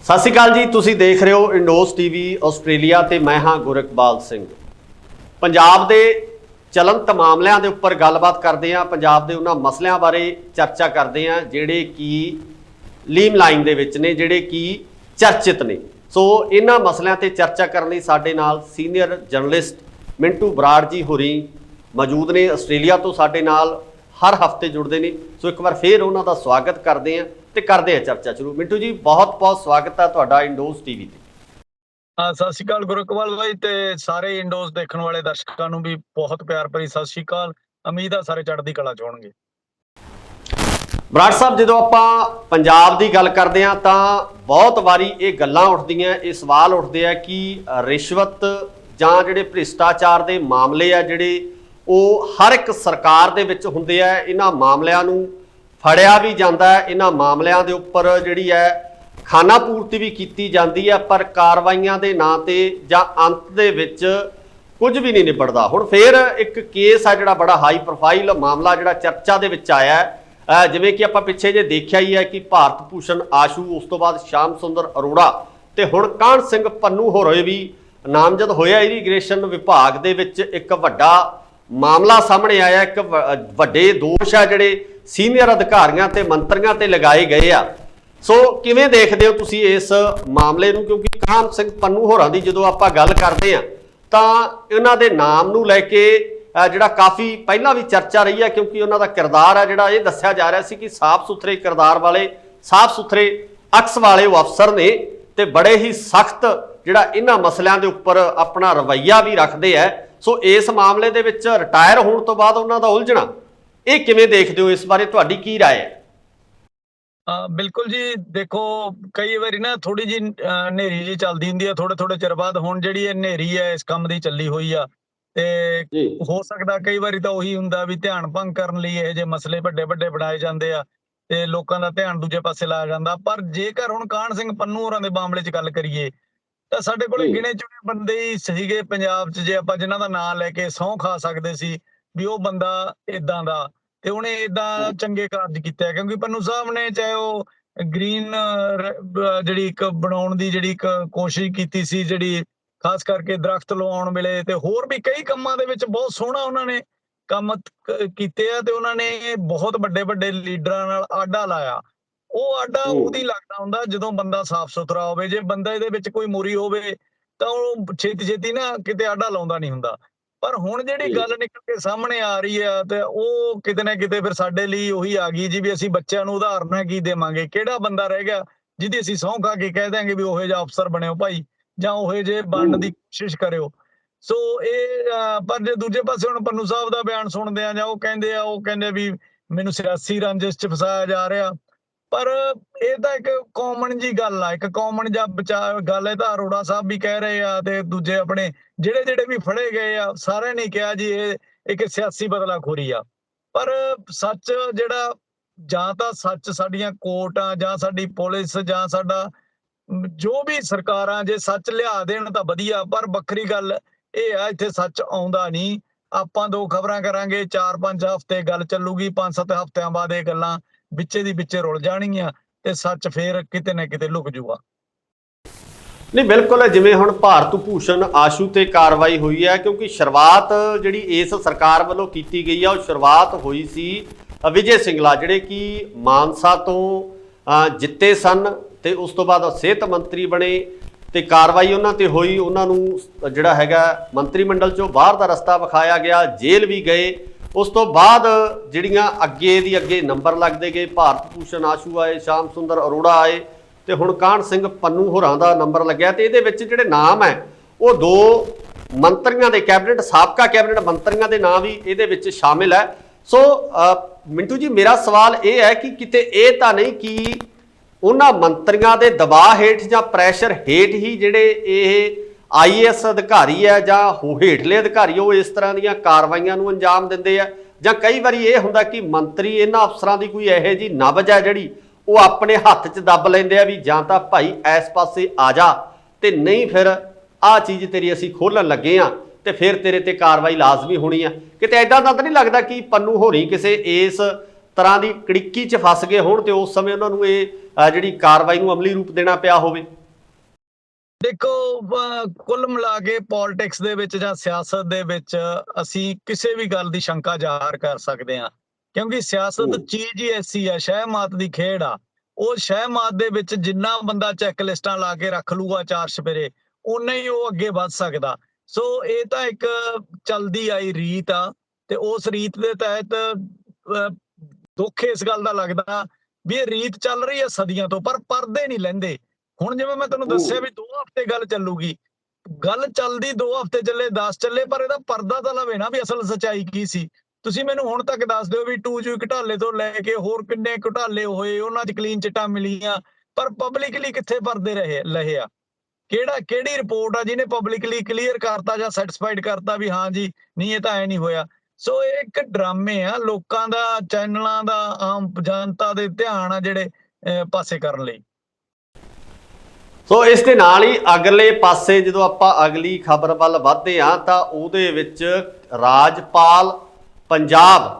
ਸਤਿ ਸ਼੍ਰੀ ਅਕਾਲ ਜੀ, ਤੁਸੀਂ ਦੇਖ ਰਹੇ ਹੋ ਇੰਡੋਜ਼ ਟੀਵੀ ਆਸਟ੍ਰੇਲੀਆ ਤੇ ਮੈਂ ਹਾਂ ਗੁਰਕਬਾਲ ਸਿੰਘ। ਪੰਜਾਬ ਦੇ ਚਲੰਤ ਮਾਮਲਿਆਂ ਦੇ ਉੱਪਰ ਗੱਲਬਾਤ ਕਰਦੇ ਹਾਂ, ਪੰਜਾਬ ਦੇ ਉਹਨਾਂ ਮਸਲਿਆਂ ਬਾਰੇ ਚਰਚਾ ਕਰਦੇ ਹਾਂ ਜਿਹੜੇ ਕਿ ਲੀਮ ਲਾਈਨ ਦੇ ਵਿੱਚ ਨੇ, ਜਿਹੜੇ ਕਿ ਚਰਚਿਤ ਨੇ। ਸੋ ਇਹਨਾਂ ਮਸਲਿਆਂ ਤੇ ਚਰਚਾ ਕਰਨ ਲਈ ਸਾਡੇ ਨਾਲ ਸੀਨੀਅਰ ਜਰਨਲਿਸਟ ਮਿੰਟੂ ਬਰਾੜ ਜੀ ਹੋਰੀ ਮੌਜੂਦ ਨੇ। ਆਸਟ੍ਰੇਲੀਆ ਤੋਂ ਸਾਡੇ ਨਾਲ ਹਰ ਹਫਤੇ ਜੁੜਦੇ ਨੇ। ਸੋ ਇੱਕ ਵਾਰ ਫੇਰ ਉਹਨਾਂ ਦਾ ਸਵਾਗਤ ਕਰਦੇ ਹਾਂ ਤੇ ਕਰਦੇ ਆ ਚਰਚਾ ਸ਼ੁਰੂ। ਮਿੰਟੂ ਜੀ, ਬਹੁਤ ਬਹੁਤ ਸਵਾਗਤ ਹੈ ਤੁਹਾਡਾ ਇੰਡੋਜ਼ ਟੀਵੀ ਤੇ। ਸਤਿ ਸ਼੍ਰੀ ਅਕਾਲ ਗੁਰਕਵਾਲ ਭਾਈ ਤੇ ਸਾਰੇ ਇੰਡੋਜ਼ ਦੇਖਣ ਵਾਲੇ ਦਰਸ਼ਕਾਂ ਨੂੰ ਵੀ ਬਹੁਤ ਪਿਆਰ ਭਰੀ ਸਤਿ ਸ਼੍ਰੀ ਅਕਾਲ। ਉਮੀਦ ਆ ਸਾਰੇ ਚੜ੍ਹਦੀ ਕਲਾ ਚ ਹੋਣਗੇ। ਬਰਾੜ ਸਾਹਿਬ, ਜਦੋਂ ਆਪਾਂ ਪੰਜਾਬ ਦੀ ਗੱਲ ਕਰਦੇ ਹਾਂ ਤਾਂ ਬਹੁਤ ਵਾਰੀ ਇਹ ਗੱਲਾਂ ਉੱਠਦੀਆਂ, ਇਹ ਸਵਾਲ ਉੱਠਦੇ ਆ ਕਿ ਰਿਸ਼ਵਤ ਜਾਂ ਜਿਹੜੇ ਭ੍ਰਿਸ਼ਟਾਚਾਰ ਦੇ ਮਾਮਲੇ ਆ ਜਿਹੜੇ ਉਹ ਹਰ ਇੱਕ ਸਰਕਾਰ ਦੇ ਵਿੱਚ ਹੁੰਦੇ ਆ। ਇਹਨਾਂ ਮਾਮਲਿਆਂ ਨੂੰ ਫੜਿਆ ਵੀ ਜਾਂਦਾ ਹੈ, ਇਹਨਾਂ ਮਾਮਲਿਆਂ ਦੇ ਉੱਪਰ ਜਿਹੜੀ ਹੈ ਖਾਨਾ ਪੂਰਤੀ ਵੀ ਕੀਤੀ ਜਾਂਦੀ ਹੈ, ਪਰ ਕਾਰਵਾਈਆਂ ਦੇ ਨਾਂ ਤੇ ਜਾਂ ਅੰਤ ਦੇ ਵਿੱਚ ਕੁਝ ਵੀ ਨਹੀਂ ਨਿਬੜਦਾ। ਹੁਣ ਫੇਰ ਇੱਕ ਕੇਸ ਆ ਜਿਹੜਾ ਬੜਾ ਹਾਈ ਪ੍ਰੋਫਾਈਲ ਮਾਮਲਾ ਜਿਹੜਾ ਚਰਚਾ ਦੇ ਵਿੱਚ ਆਇਆ ਹੈ, ਜਿਵੇਂ ਕਿ ਆਪਾਂ ਪਿੱਛੇ ਜੇ ਦੇਖਿਆ ਹੀ ਹੈ ਕਿ ਭਾਰਤ ਭੂਸ਼ਣ ਆਸ਼ੂ, ਉਸ ਤੋਂ ਬਾਅਦ ਸ਼ਾਮ ਸੁੰਦਰ ਅਰੋੜਾ ਤੇ ਹੁਣ ਕਾਹਨ ਸਿੰਘ ਪੰਨੂ ਹੋਰੇ ਵੀ ਨਾਮਜ਼ਦ ਹੋਇਆ। ਇਰੀਗੇਸ਼ਨ ਵਿਭਾਗ ਦੇ ਵਿੱਚ ਇੱਕ ਵੱਡਾ ਮਾਮਲਾ ਸਾਹਮਣੇ ਆਇਆ, ਇੱਕ ਵੱਡੇ ਦੋਸ਼ ਆ ਜਿਹੜੇ ਸੀਨੀਅਰ ਅਧਿਕਾਰੀਆਂ ਤੇ ਮੰਤਰੀਆਂ ਤੇ ਲਗਾਏ ਗਏ ਆ। ਸੋ ਕਿਵੇਂ ਦੇਖਦੇ ਹੋ ਤੁਸੀਂ ਇਸ ਮਾਮਲੇ ਨੂੰ? ਕਿਉਂਕਿ ਕਾਹਨ ਸਿੰਘ ਪੰਨੂ ਹੋਰਾਂ ਦੀ ਜਦੋਂ ਆਪਾਂ ਗੱਲ ਕਰਦੇ ਆ ਤਾਂ ਇਹਨਾਂ ਦੇ ਨਾਮ ਨੂੰ ਲੈ ਕੇ ਜਿਹੜਾ ਕਾਫੀ ਪਹਿਲਾਂ ਵੀ ਚਰਚਾ ਰਹੀ ਹੈ, ਕਿਉਂਕਿ ਉਹਨਾਂ ਦਾ ਕਿਰਦਾਰ ਹੈ ਜਿਹੜਾ ਇਹ ਦੱਸਿਆ ਜਾ ਰਿਹਾ ਸੀ ਕਿ ਸਾਫ਼ ਸੁਥਰੇ ਕਿਰਦਾਰ ਵਾਲੇ, ਸਾਫ਼ ਸੁਥਰੇ ਅਕਸ ਵਾਲੇ ਉਹ ਅਫਸਰ ਨੇ ਤੇ ਬੜੇ ਹੀ ਸਖਤ ਜਿਹੜਾ ਇਹਨਾਂ ਮਸਲਿਆਂ ਦੇ ਉੱਪਰ ਆਪਣਾ ਰਵੱਈਆ ਵੀ ਰੱਖਦੇ ਆ। ਸੋ ਇਸ ਮਾਮਲੇ ਦੇ ਵਿੱਚ ਰਿਟਾਇਰ ਹੋਣ ਤੋਂ ਬਾਅਦ ਉਹਨਾਂ ਦਾ ਉਲਝਣਾ, ਇਹ ਕਿਵੇਂ ਦੇਖਦੇ ਹੋ? ਇਸ ਬਾਰੇ ਤੁਹਾਡੀ ਕੀ ਰਾਏ ਹੈ? ਬਿਲਕੁਲ ਜੀ, ਦੇਖੋ ਕਈ ਵਾਰੀ ਨਾ ਥੋੜੀ ਜੀ ਹਨੇਰੀ ਜੀ ਚੱਲਦੀ ਹੁੰਦੀ ਆ ਥੋੜੇ ਚਿਰ ਬਾਅਦ। ਹੁਣ ਜਿਹੜੀ ਇਹ ਹਨੇਰੀ ਹੈ ਇਸ ਕੰਮ ਦੀ ਚੱਲੀ ਹੋਈ ਆ ਤੇ ਹੋ ਸਕਦਾ ਕਈ ਵਾਰੀ ਤਾਂ ਉਹੀ ਹੁੰਦਾ ਵੀ ਧਿਆਨ ਭੰਗ ਕਰਨ ਲਈ ਇਹ ਜਿਹੇ ਮਸਲੇ ਵੱਡੇ ਬਣਾਏ ਜਾਂਦੇ ਆ ਤੇ ਲੋਕਾਂ ਦਾ ਧਿਆਨ ਦੂਜੇ ਪਾਸੇ ਲਾਇਆ ਜਾਂਦਾ। ਪਰ ਜੇਕਰ ਹੁਣ ਕਾਹਨ ਸਿੰਘ ਪੰਨੂ ਹੋਰਾਂ ਦੇ ਮਾਮਲੇ 'ਚ ਗੱਲ ਕਰੀਏ ਤਾਂ ਸਾਡੇ ਕੋਲ ਗਿਣੇ ਚੁਣੇ ਬੰਦੇ ਹੀ ਸੀਗੇ ਪੰਜਾਬ 'ਚ, ਜੇ ਆਪਾਂ ਜਿਨ੍ਹਾਂ ਦਾ ਨਾਂ ਲੈ ਕੇ ਸਹੁੰ ਖਾ ਸਕਦੇ ਸੀ ਵੀ ਉਹ ਬੰਦਾ ਏਦਾਂ ਦਾ ਤੇ ਉਹਨੇ ਏਦਾਂ ਚੰਗੇ ਕਾਰਜ ਕੀਤੇ। ਕਿਉਂਕਿ ਪੰਨੂ ਸਾਹਿਬ ਨੇ ਚਾਹੇ ਉਹ ਗ੍ਰੀਨ ਜਿਹੜੀ ਇੱਕ ਬਣਾਉਣ ਦੀ ਜਿਹੜੀ ਇੱਕ ਕੋਸ਼ਿਸ਼ ਕੀਤੀ ਸੀ, ਜਿਹੜੀ ਖਾਸ ਕਰਕੇ ਦਰਖਤ ਲਗਾਉਣ ਵੇਲੇ ਤੇ ਹੋਰ ਵੀ ਕਈ ਕੰਮਾਂ ਦੇ ਵਿੱਚ ਬਹੁਤ ਸੋਹਣਾ ਉਹਨਾਂ ਨੇ ਕੰਮ ਕੀਤੇ ਆ ਤੇ ਉਹਨਾਂ ਨੇ ਬਹੁਤ ਵੱਡੇ ਲੀਡਰਾਂ ਨਾਲ ਆਡਾ ਲਾਇਆ। ਉਹ ਆਡਾ ਉਹਦੀ ਲੱਗਦਾ ਹੁੰਦਾ ਜਦੋਂ ਬੰਦਾ ਸਾਫ਼ ਸੁਥਰਾ ਹੋਵੇ। ਜੇ ਬੰਦਾ ਇਹਦੇ ਵਿੱਚ ਕੋਈ ਮੁਰੀ ਹੋਵੇ ਤਾਂ ਉਹ ਛੇਤੀ ਨਾ ਕਿਤੇ ਆਡਾ ਲਾਉਂਦਾ ਨਹੀਂ ਹੁੰਦਾ। ਪਰ ਹੁਣ ਜਿਹੜੀ ਗੱਲ ਨਿਕਲ ਕੇ ਸਾਹਮਣੇ ਆ ਰਹੀ ਆ ਤੇ ਉਹ ਕਿਤੇ ਨਾ ਕਿਤੇ ਫਿਰ ਸਾਡੇ ਲਈ ਉਹੀ ਆ ਗਈ ਜੀ ਵੀ ਅਸੀਂ ਬੱਚਿਆਂ ਨੂੰ ਉਦਾਹਰਨਾਂ ਕੀ ਦੇਵਾਂਗੇ? ਕਿਹੜਾ ਬੰਦਾ ਰਹਿ ਗਿਆ ਜਿਹਦੀ ਅਸੀਂ ਸਹੁੰ ਖਾ ਕੇ ਕਹਿ ਦਿਆਂਗੇ ਵੀ ਉਹੋ ਜਿਹਾ ਅਫਸਰ ਬਣਿਓ ਭਾਈ ਜਾਂ ਉਹੋ ਜਿਹੇ ਬਣਨ ਦੀ ਕੋਸ਼ਿਸ਼ ਕਰਿਓ। ਸੋ ਇਹ ਪਰ ਜੇ ਦੂਜੇ ਪਾਸੇ ਹੁਣ ਪੰਨੂ ਸਾਹਿਬ ਦਾ ਬਿਆਨ ਸੁਣਦੇ ਆ ਜਾਂ ਉਹ ਕਹਿੰਦੇ ਵੀ ਮੈਨੂੰ ਸਿਆਸੀ ਰੰਜਿਸ਼ 'ਚ ਫਸਾਇਆ ਜਾ ਰਿਹਾ। ਪਰ ਇਹ ਤਾਂ ਇੱਕ ਕਾਮਨ ਜੀ ਗੱਲ ਆ, ਇੱਕ ਕਾਮਨ ਜਾਂ ਗੱਲ ਹੈ ਤਾਂ ਅਰੋੜਾ ਸਾਹਿਬ ਵੀ ਕਹਿ ਰਹੇ ਆ ਤੇ ਦੂਜੇ ਆਪਣੇ ਜਿਹੜੇ ਵੀ ਫੜੇ ਗਏ ਆ ਸਾਰਿਆਂ ਨੇ ਕਿਹਾ ਜੀ ਇਹ ਇੱਕ ਸਿਆਸੀ ਬਦਲਾਖੋਰੀ ਆ। ਪਰ ਸੱਚ ਜਿਹੜਾ, ਜਾਂ ਤਾਂ ਸੱਚ ਸਾਡੀਆਂ ਕੋਰਟਾਂ ਜਾਂ ਸਾਡੀ ਪੁਲਿਸ ਜਾਂ ਸਾਡਾ ਜੋ ਵੀ ਸਰਕਾਰਾਂ ਜੇ ਸੱਚ ਲਿਆ ਦੇਣ ਤਾਂ ਵਧੀਆ। ਪਰ ਵੱਖਰੀ ਗੱਲ ਇਹ ਆ ਇੱਥੇ ਸੱਚ ਆਉਂਦਾ ਨਹੀਂ। ਆਪਾਂ 2 ਖਬਰਾਂ ਕਰਾਂਗੇ, 4-5 ਹਫ਼ਤੇ ਗੱਲ ਚੱਲੂਗੀ, 5-7 ਹਫ਼ਤਿਆਂ ਬਾਅਦ ਇਹ ਗੱਲਾਂ ਵਿੱਚੇ ਦੀ ਵਿੱਚੇ ਰੁਲ ਜਾਣਗੀਆਂ ਤੇ ਸੱਚ ਫੇਰ ਕਿਤੇ ਨਾ ਕਿਤੇ ਲੁਕ ਜੂਗਾ। ਨਹੀਂ, ਬਿਲਕੁਲ। ਜਿਵੇਂ ਹੁਣ ਭਾਰਤ ਭੂਸ਼ਣ ਆਸ਼ੂ ਤੇ ਕਾਰਵਾਈ ਹੋਈ ਹੈ, ਕਿਉਂਕਿ ਸ਼ੁਰੂਆਤ ਜਿਹੜੀ ਇਸ ਸਰਕਾਰ ਵੱਲੋਂ ਕੀਤੀ ਗਈ ਆ ਉਹ ਸ਼ੁਰੂਆਤ ਹੋਈ ਸੀ ਵਿਜੇ ਸਿੰਗਲਾ ਜਿਹੜੇ ਕਿ ਮਾਨਸਾ ਤੋਂ ਜਿੱਤੇ ਸਨ ਤੇ ਉਸ ਤੋਂ ਬਾਅਦ ਸਿਹਤ ਮੰਤਰੀ ਬਣੇ ਤੇ ਕਾਰਵਾਈ ਉਹਨਾਂ ਤੇ ਹੋਈ। ਉਹਨਾਂ ਨੂੰ ਜਿਹੜਾ ਹੈਗਾ ਮੰਤਰੀ ਮੰਡਲ ਚੋਂ ਬਾਹਰ ਦਾ ਰਸਤਾ ਵਿਖਾਇਆ ਗਿਆ, ਜੇਲ੍ਹ ਵੀ ਗਏ। ਉਸ ਤੋਂ ਬਾਅਦ ਜਿਹੜੀਆਂ ਅੱਗੇ ਨੰਬਰ ਲੱਗਦੇ ਗਏ, ਭਾਰਤ ਭੂਸ਼ਣ ਆਸ਼ੂ ਆਏ, ਸ਼ਾਮ ਸੁੰਦਰ ਅਰੋੜਾ ਆਏ ਤੇ ਹੁਣ ਕਾਹਨ ਸਿੰਘ ਪੰਨੂ ਹੋਰਾਂ ਦਾ ਨੰਬਰ ਲੱਗਿਆ। ਤੇ ਇਹਦੇ ਵਿੱਚ ਜਿਹੜੇ ਨਾਮ ਹੈ ਉਹ 2 ਮੰਤਰੀਆਂ ਦੇ ਕੈਬਨਿਟ, ਸਾਬਕਾ ਕੈਬਨਿਟ ਮੰਤਰੀਆਂ ਦੇ ਨਾਮ ਵੀ ਇਹਦੇ ਵਿੱਚ ਸ਼ਾਮਿਲ ਹੈ। ਸੋ ਮਿੰਟੂ ਜੀ, ਮੇਰਾ ਸਵਾਲ ਇਹ ਹੈ ਕਿ ਕਿਤੇ ਇਹ ਤਾਂ ਨਹੀਂ ਕਿ ਉਹਨਾਂ ਮੰਤਰੀਆਂ ਦੇ ਦਬਾਅ ਹੇਠ ਜਾਂ ਪ੍ਰੈਸ਼ਰ ਹੇਠ ਹੀ ਜਿਹੜੇ ਇਹ IAS ਅਧਿਕਾਰੀ ਹੈ ਜਾਂ ਹੇਠਲੇ ਅਧਿਕਾਰੀ ਉਹ ਇਸ ਤਰ੍ਹਾਂ ਦੀਆਂ ਕਾਰਵਾਈਆਂ ਨੂੰ ਅੰਜਾਮ ਦਿੰਦੇ ਆ? ਜਾਂ ਕਈ ਵਾਰੀ ਇਹ ਹੁੰਦਾ ਕਿ ਮੰਤਰੀ ਇਹਨਾਂ ਅਫਸਰਾਂ ਦੀ ਕੋਈ ਇਹੋ ਜਿਹੀ ਨਬਜ਼ ਹੈ ਜਿਹੜੀ ਉਹ ਆਪਣੇ ਹੱਥ 'ਚ ਦੱਬ ਲੈਂਦੇ ਆ ਵੀ ਜਾਂ ਤਾਂ ਭਾਈ ਇਸ ਪਾਸੇ ਆ ਜਾ ਤੇ ਨਹੀਂ ਫਿਰ ਆਹ ਚੀਜ਼ ਤੇਰੀ ਅਸੀਂ ਖੋਲ੍ਹਣ ਲੱਗੇ ਆ ਤੇ ਫਿਰ ਤੇਰੇ ਤੇ ਕਾਰਵਾਈ ਲਾਜ਼ਮੀ ਹੋਣੀ ਆ। ਕਿਤੇ ਐਡਾ ਤਾਂ ਨਹੀਂ ਲੱਗਦਾ ਕਿ ਪੰਨੂ ਹੋਰੀ ਕਿਸੇ ਇਸ ਤਰ੍ਹਾਂ ਦੀ ਕੜਿੱਕੀ 'ਚ ਫਸ ਗਏ ਹੋਣ ਤੇ ਉਸ ਸਮੇਂ ਉਹਨਾਂ ਨੂੰ ਇਹ ਜਿਹੜੀ ਕਾਰਵਾਈ ਨੂੰ ਅਮਲੀ ਰੂਪ ਦੇਣਾ ਪਿਆ ਹੋਵੇ? ਦੇਖੋ ਕੁੱਲ ਮਿਲਾ ਕੇ ਪੋਲਿਟਿਕਸ ਦੇ ਵਿੱਚ ਜਾਂ ਸਿਆਸਤ ਦੇ ਵਿੱਚ ਅਸੀਂ ਕਿਸੇ ਵੀ ਗੱਲ ਦੀ ਸ਼ੰਕਾ ਜ਼ਾਹਰ ਕਰ ਸਕਦੇ ਹਾਂ, ਕਿਉਂਕਿ ਸਿਆਸਤ ਚੀਜ਼ ਹੀ ਐਸੀ ਆ, ਸ਼ਹਿਮਾਤ ਦੀ ਖੇਡ ਆ। ਉਹ ਸ਼ਹਿਮਾਤ ਦੇ ਵਿੱਚ ਜਿੰਨਾ ਬੰਦਾ ਚੈੱਕ ਲਿਸਟਾਂ ਲਾ ਕੇ ਰੱਖ ਲੂਗਾ ਚਾਰ ਚੁਫੇਰੇ, ਓਨਾ ਹੀ ਉਹ ਅੱਗੇ ਵੱਧ ਸਕਦਾ। ਸੋ ਇਹ ਤਾਂ ਇੱਕ ਚਲਦੀ ਆਈ ਰੀਤ ਆ, ਤੇ ਉਸ ਰੀਤ ਦੇ ਤਹਿਤ ਦੁੱਖ ਇਸ ਗੱਲ ਦਾ ਲੱਗਦਾ ਵੀ ਇਹ ਰੀਤ ਚੱਲ ਰਹੀ ਹੈ ਸਦੀਆਂ ਤੋਂ, ਪਰ ਪਰਦੇ ਨਹੀਂ ਲੈਂਦੇ। ਹੁਣ ਜਿਵੇਂ ਮੈਂ ਤੁਹਾਨੂੰ ਦੱਸਿਆ ਵੀ 2 ਹਫ਼ਤੇ ਗੱਲ ਚੱਲੂਗੀ, ਗੱਲ ਚੱਲਦੀ 2 ਹਫ਼ਤੇ ਚੱਲੇ 10 ਚੱਲੇ, ਪਰ ਇਹਦਾ ਪਰਦਾ ਤਾਂ ਲਵੇ ਨਾ ਵੀ ਅਸਲ ਸੱਚਾਈ ਕੀ ਸੀ। ਤੁਸੀਂ ਮੈਨੂੰ ਹੁਣ ਤੱਕ ਦੱਸ ਦਿਓ ਵੀ 2G ਘੁਟਾਲੇ ਤੋਂ ਲੈ ਕੇ ਹੋਰ ਕਿੰਨੇ ਘੁਟਾਲੇ ਹੋਏ, ਉਹਨਾਂ 'ਚ ਕਲੀਨ ਚਿੱਟਾਂ ਮਿਲੀਆਂ, ਪਰ ਪਬਲਿਕਲੀ ਕਿੱਥੇ ਪਰਦੇ ਲਹੇ ਆ? ਕਿਹੜੀ ਰਿਪੋਰਟ ਆ ਜਿਹਨੇ ਪਬਲਿਕਲੀ ਕਲੀਅਰ ਕਰਤਾ ਜਾਂ ਸੈਟੀਸਫਾਈਡ ਕਰਤਾ ਵੀ ਹਾਂ ਜੀ ਨਹੀਂ ਇਹ ਤਾਂ ਐ ਨਹੀਂ ਹੋਇਆ? ਸੋ ਇਹ ਇੱਕ ਡਰਾਮੇ ਆ, ਲੋਕਾਂ ਦਾ, ਚੈਨਲਾਂ ਦਾ, ਆਮ ਜਨਤਾ ਦੇ ਧਿਆਨ ਆ ਜਿਹੜੇ ਪਾਸੇ ਕਰਨ ਲਈ। ਸੋ ਇਸ ਦੇ ਨਾਲ ਹੀ ਅਗਲੇ ਪਾਸੇ ਜਦੋਂ ਆਪਾਂ ਅਗਲੀ ਖਬਰ ਵੱਲ ਵਧਦੇ ਹਾਂ ਤਾਂ ਉਹਦੇ ਵਿੱਚ ਰਾਜਪਾਲ ਪੰਜਾਬ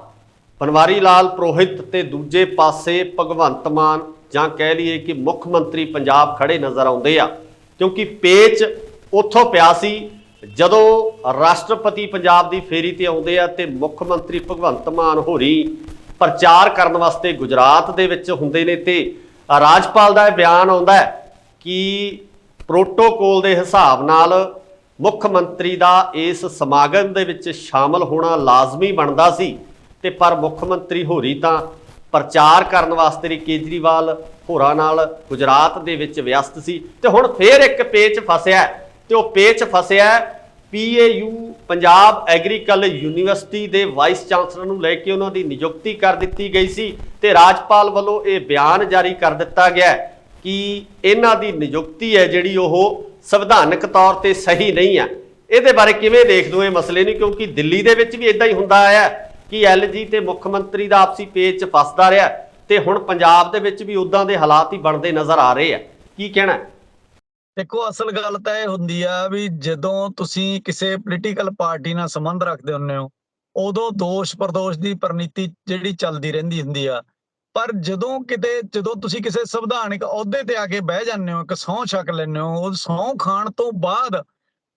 ਬਨਵਾਰੀ ਲਾਲ ਪੁਰੋਹਿਤ ਤੇ ਦੂਜੇ ਪਾਸੇ ਭਗਵੰਤ ਮਾਨ ਜਾਂ ਕਹਿ ਲਈਏ ਕਿ ਮੁੱਖ ਮੰਤਰੀ ਪੰਜਾਬ ਖੜੇ ਨਜ਼ਰ ਆਉਂਦੇ ਆ, ਕਿਉਂਕਿ ਪੇਚ ਉੱਥੋਂ ਪਿਆ ਸੀ ਜਦੋਂ ਰਾਸ਼ਟਰਪਤੀ ਪੰਜਾਬ ਦੀ ਫੇਰੀ ਤੇ ਆਉਂਦੇ ਆ ਤੇ ਮੁੱਖ ਮੰਤਰੀ ਭਗਵੰਤ ਮਾਨ ਹੋਰੀ ਪ੍ਰਚਾਰ ਕਰਨ ਵਾਸਤੇ ਗੁਜਰਾਤ ਦੇ ਵਿੱਚ ਹੁੰਦੇ ਨੇ ਤੇ ਰਾਜਪਾਲ ਦਾ ਇਹ ਬਿਆਨ ਆਉਂਦਾ ਹੈ ਕਿ ਪ੍ਰੋਟੋਕੋਲ ਦੇ ਹਿਸਾਬ ਨਾਲ ਮੁੱਖ ਮੰਤਰੀ ਦਾ ਇਸ ਸਮਾਗਮ ਦੇ ਵਿੱਚ ਸ਼ਾਮਲ ਹੋਣਾ ਲਾਜ਼ਮੀ ਬਣਦਾ ਸੀ, ਤੇ ਪਰ ਮੁੱਖ ਮੰਤਰੀ ਹੋਰੀ ਤਾਂ ਪ੍ਰਚਾਰ ਕਰਨ ਵਾਸਤੇ ਕੇਜਰੀਵਾਲ ਹੋਰਾਂ ਨਾਲ ਗੁਜਰਾਤ ਦੇ ਵਿੱਚ ਵਿਅਸਤ ਸੀ। ਤੇ ਹੁਣ ਫੇਰ ਇੱਕ ਪੇਚ ਫਸਿਆ, ਤੇ ਉਹ ਪੇਚ ਫਸਿਆ PAU ਪੰਜਾਬ ਐਗਰੀਕਲਚਰ ਯੂਨੀਵਰਸਿਟੀ ਦੇ ਵਾਈਸ ਚਾਂਸਲਰ ਨੂੰ ਲੈ ਕੇ ਉਹਨਾਂ ਦੀ ਨਿਯੁਕਤੀ ਕਰ ਦਿੱਤੀ ਗਈ ਸੀ, ਤੇ ਰਾਜਪਾਲ ਵੱਲੋਂ ਇਹ ਬਿਆਨ ਜਾਰੀ ਕਰ ਦਿੱਤਾ ਗਿਆ ਕਿ ਇਹਨਾਂ ਦੀ ਨਿਯੁਕਤੀ ਹੈ ਜਿਹੜੀ ਉਹ ਸੰਵਿਧਾਨਕ ਤੌਰ ਤੇ ਸਹੀ ਨਹੀਂ ਹੈ। ਇਹਦੇ ਬਾਰੇ ਕਿਵੇਂ ਦੇਖਦੇ ਹੋ ਇਹ ਮਸਲੇ ਨੂੰ? ਕਿਉਂਕਿ ਦਿੱਲੀ ਦੇ ਵਿੱਚ ਵੀ ਇਦਾਂ ਹੀ ਹੁੰਦਾ ਆਇਆ ਕਿ LG ਤੇ ਮੁੱਖ ਮੰਤਰੀ ਦਾ ਆਪਸੀ ਪੇਚ 'ਚ ਫਸਦਾ ਰਿਹਾ, ਤੇ ਹੁਣ ਪੰਜਾਬ ਦੇ ਵਿੱਚ ਵੀ ਉਦਾਂ ਦੇ ਹਾਲਾਤ ਹੀ ਬਣਦੇ ਨਜ਼ਰ ਆ ਰਹੇ ਆ। ਕੀ ਕਹਿਣਾ? ਦੇਖੋ ਅਸਲ ਗੱਲ ਤਾਂ ਇਹ ਹੁੰਦੀ ਆ ਵੀ ਜਦੋਂ ਤੁਸੀਂ ਕਿਸੇ ਪੋਲੀਟੀਕਲ ਪਾਰਟੀ ਨਾਲ ਸੰਬੰਧ ਰੱਖਦੇ ਹੁੰਦੇ ਹੋ, ਉਦੋਂ ਦੋਸ਼ ਪਰਦੋਸ਼ ਦੀ ਪ੍ਰਨੀਤੀ ਜਿਹੜੀ ਚੱਲਦੀ ਰਹਿੰਦੀ ਹੁੰਦੀ ਆ, ਪਰ ਜਦੋਂ ਤੁਸੀਂ ਕਿਸੇ ਸੰਵਿਧਾਨਿਕ ਅਹੁਦੇ ਤੇ ਆ ਕੇ ਬਹਿ ਜਾਂਦੇ ਹੋ, ਇੱਕ ਸਹੁੰ ਛਕ ਲੈਂਦੇ ਹੋ, ਉਹ ਸਹੁੰ ਖਾਣ ਤੋਂ ਬਾਅਦ